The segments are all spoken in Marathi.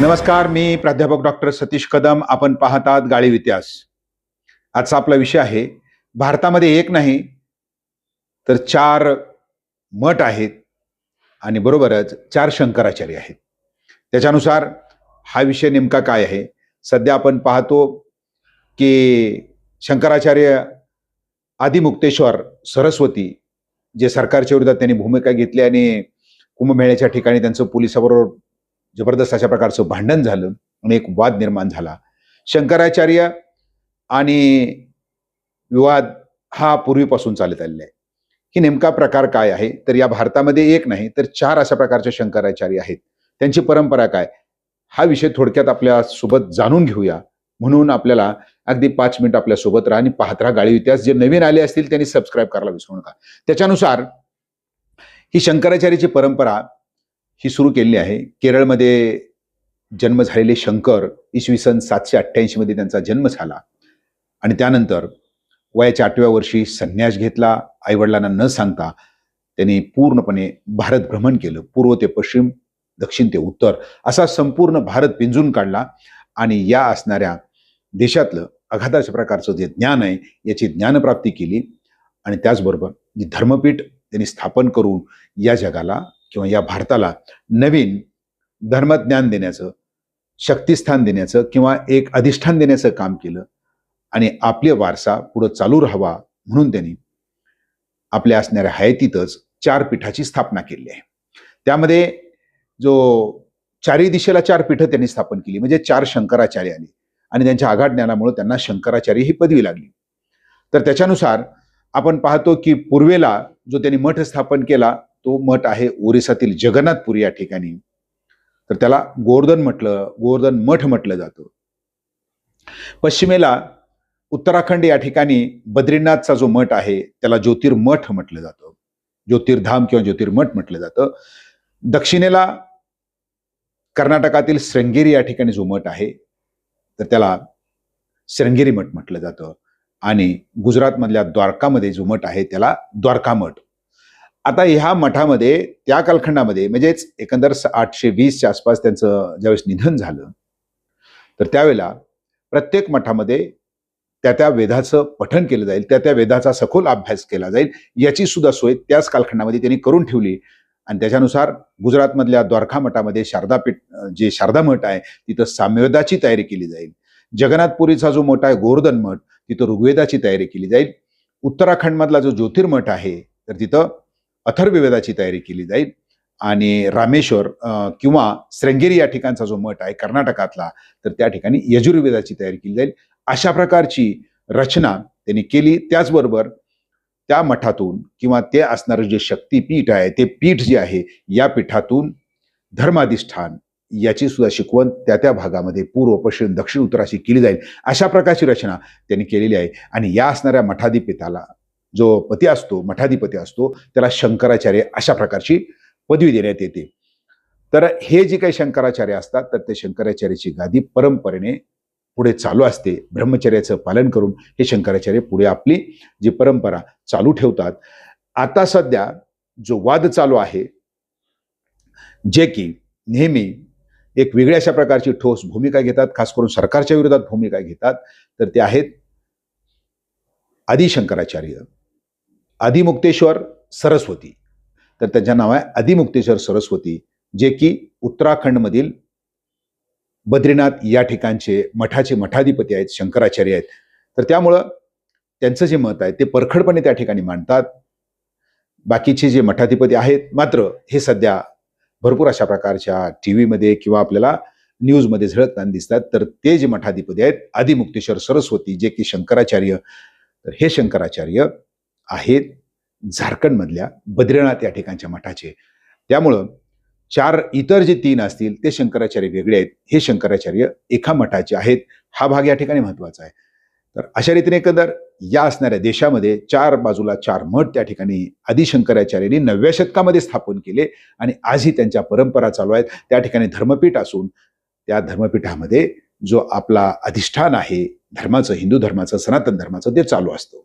नमस्कार, मी प्राध्यापक डॉक्टर सतीश कदम. आपण पाहतात गाळीव इतिहास. आजचा आपला विषय आहे, भारतामध्ये एक नाही तर 4 मठ आहेत आणि बरोबरच 4 शंकराचार्य आहेत. त्याच्यानुसार हा विषय नेमका काय आहे? सध्या आपण पाहतो की शंकराचार्य आदिमुक्तेश्वर सरस्वती जे सरकारच्या विरोधात त्यांनी भूमिका घेतली आणि कुंभमेळ्याच्या ठिकाणी त्यांचं पोलिसाबरोबर जबरदस्त अशा प्रकारचं भांडण झालं आणि एक वाद निर्माण झाला. शंकराचार्य आणि विवाद हा पूर्वीपासून चालत आलेला आहे. ही नेमका प्रकार काय आहे? तर या भारतामध्ये एक नाही तर 4 अशा प्रकारचे शंकराचार्य आहेत. त्यांची परंपरा काय? हा विषय थोडक्यात आपल्या सोबत जाणून घेऊया. म्हणून आपल्याला अगदी 5 मिनिट आपल्या सोबत राहा आणि पाहत राहा गाळीव इतिहास. जे नवीन आले असतील त्यांनी सबस्क्राईब करायला विसरू नका. त्याच्यानुसार ही शंकराचार्याची परंपरा ही सुरू केलेली आहे. केरळमध्ये जन्म झालेले शंकर इसवी सन 788 मध्ये त्यांचा जन्म झाला आणि त्यानंतर वयाच्या 8व्या वर्षी संन्यास घेतला. आईवडिलांना न सांगता त्यांनी पूर्णपणे भारत भ्रमण केलं. पूर्व ते पश्चिम, दक्षिण ते उत्तर असा संपूर्ण भारत पिंजून काढला आणि या असणाऱ्या देशातलं अगाध प्रकारचं जे ज्ञान आहे याची ज्ञानप्राप्ती केली आणि त्याचबरोबर जी धर्मपीठ त्यांनी स्थापन करून या जगाला किंवा या भारताला नवीन धर्मज्ञान देण्याचं, शक्तिस्थान देण्याचं किंवा एक अधिष्ठान देण्याचं काम केलं आणि आपले वारसा पुढे चालू राहावा म्हणून त्यांनी आपल्या असणाऱ्या हयातीतच 4 पीठाची स्थापना केली आहे. त्यामध्ये जो चारही दिशेला 4 पीठं त्यांनी स्थापन केली, म्हणजे 4 शंकराचार्य आले आणि त्यांच्या आगाढ ज्ञानामुळे त्यांना शंकराचार्य ही पदवी लागली. तर त्याच्यानुसार आपण पाहतो की पूर्वेला जो त्यांनी मठ स्थापन केला तो मठ आहे ओरिसातील जगन्नाथपुरी या ठिकाणी. तर त्याला गोवर्धन मठ म्हटलं जातं. पश्चिमेला उत्तराखंड या ठिकाणी बद्रीनाथचा जो मठ आहे त्याला ज्योतिर्मठ म्हटलं जातं, ज्योतिर्धाम किंवा ज्योतिर्मठ म्हटलं जातं. दक्षिणेला कर्नाटकातील श्रृंगेरी या ठिकाणी जो मठ आहे तर त्याला श्रृंगेरी मठ म्हटलं जातं आणि गुजरातमधल्या द्वारकामध्ये जो मठ आहे त्याला द्वारका मठ. आता ह्या मठामध्ये त्या कालखंडामध्ये म्हणजेच एकंदर 820च्या आसपास त्यांचं ज्यावेळेस निधन झालं तर त्यावेळेला प्रत्येक मठामध्ये त्या वेदाचं पठण केलं जाईल, त्या वेदाचा सखोल अभ्यास केला जाईल याची सुद्धा सोय त्याच कालखंडामध्ये त्यांनी करून ठेवली. आणि त्याच्यानुसार गुजरातमधल्या द्वारका मठामध्ये शारदापीठ जे शारदा मठ आहे तिथं सामवेदाची तयारी केली जाईल. जगन्नाथपुरीचा जो मठ आहे गोवर्धन मठ तिथं ऋग्वेदाची तयारी केली जाईल. उत्तराखंडमधला जो ज्योतिर्मठ आहे तर तिथं अथर्ववेदाची तयारी केली जाईल आणि रामेश्वर किंवा श्रृंगेरी या ठिकाणचा जो मठ आहे कर्नाटकातला तर त्या ठिकाणी यजुर्वेदाची तयारी केली जाईल. अशा प्रकारची रचना त्यांनी केली. त्याचबरोबर त्या मठातून किंवा ते असणारं जे शक्तीपीठ आहे ते पीठ जे आहे या पीठातून धर्माधिष्ठान याची सुद्धा शिकवण त्या भागामध्ये पूर्व पश्चिम दक्षिण उत्तर अशी केली जाईल. अशा प्रकारची रचना त्यांनी केलेली आहे आणि या असणाऱ्या मठाधिपतीला जो पती असतो, मठाधिपती असतो, त्याला शंकराचार्य अशा प्रकारची पदवी देण्यात येते. तर हे जे काही शंकराचार्य असतात तर ते शंकराचार्याची गादी परंपरेने पुढे चालू असते. ब्रह्मचर्याचं पालन करून हे शंकराचार्य पुढे आपली जी परंपरा चालू ठेवतात. आता सध्या जो वाद चालू आहे जे की नेहमी एक वेगळ्या अशा प्रकारची ठोस भूमिका घेतात, खास करून सरकारच्या विरोधात भूमिका घेतात, तर ते आहेत आदिशंकराचार्य आदिमुक्तेश्वर सरस्वती. तर त्यांचं नाव आहे आदिमुक्तेश्वर सरस्वती, जे की उत्तराखंडमधील बद्रीनाथ या ठिकाणचे मठाचे मठाधिपती आहेत, शंकराचार्य आहेत. तर त्यामुळं त्यांचं जे मत आहे ते परखडपणे त्या ठिकाणी मांडतात. बाकीचे जे मठाधिपती आहेत मात्र हे सध्या भरपूर अशा प्रकारच्या टीव्हीमध्ये किंवा आपल्याला न्यूजमध्ये झळकताना दिसतात. तर ते जे मठाधिपती आहेत आदिमुक्तेश्वर सरस्वती जे की शंकराचार्य, तर हे शंकराचार्य आहेत झारखंडमधल्या बद्रीनाथ या ठिकाणच्या मठाचे. त्यामुळं 4 इतर जे 3 असतील ते शंकराचार्य वेगळे आहेत, हे शंकराचार्य एका मठाचे आहेत. हा भाग या ठिकाणी महत्वाचा आहे. तर अशा रीतीने एकंदर या असणाऱ्या देशामध्ये 4 बाजूला 4 मठ त्या ठिकाणी आदिशंकराचार्यांनी 9व्या शतकामध्ये स्थापन केले आणि आजही त्यांच्या परंपरा चालू आहेत. त्या ठिकाणी धर्मपीठ असून त्या धर्मपीठामध्ये जो आपला अधिष्ठान आहे धर्माचं, हिंदू धर्माचं, सनातन धर्माचं, ते चालू असतं.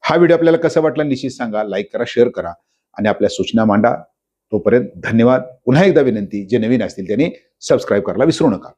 हा व्हिडिओ आपल्याला कसा वाटला निश्चित सांगा, लाईक करा, शेअर करा आणि आपल्या सूचना मांडा. तोपर्यंत धन्यवाद. पुन्हा एकदा विनंती, जे नवीन असतील त्यांनी सबस्क्राईब करायला विसरू नका.